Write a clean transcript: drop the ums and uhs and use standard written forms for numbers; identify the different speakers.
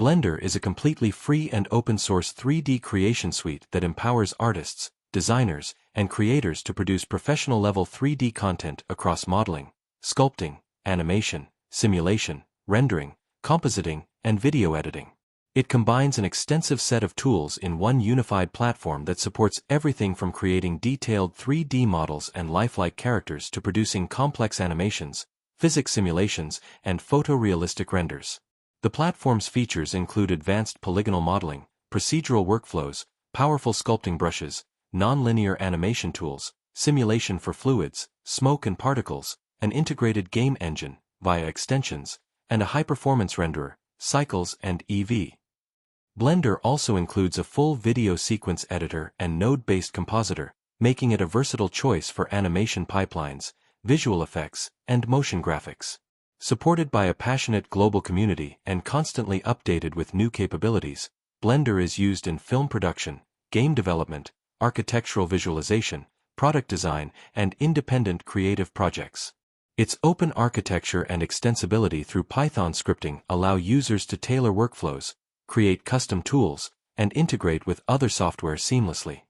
Speaker 1: Blender is a completely free and open-source 3D creation suite that empowers artists, designers, and creators to produce professional-level 3D content across modeling, sculpting, animation, simulation, rendering, compositing, and video editing. It combines an extensive set of tools in one unified platform that supports everything from creating detailed 3D models and lifelike characters to producing complex animations, physics simulations, and photorealistic renders. The platform's features include advanced polygonal modeling, procedural workflows, powerful sculpting brushes, non-linear animation tools, simulation for fluids, smoke and particles, an integrated game engine, via extensions, and a high-performance renderer, Cycles and Eevee. Blender also includes a full video sequence editor and node-based compositor, making it a versatile choice for animation pipelines, visual effects, and motion graphics. Supported by a passionate global community and constantly updated with new capabilities, Blender is used in film production, game development, architectural visualization, product design, and independent creative projects. Its open architecture and extensibility through Python scripting allow users to tailor workflows, create custom tools, and integrate with other software seamlessly.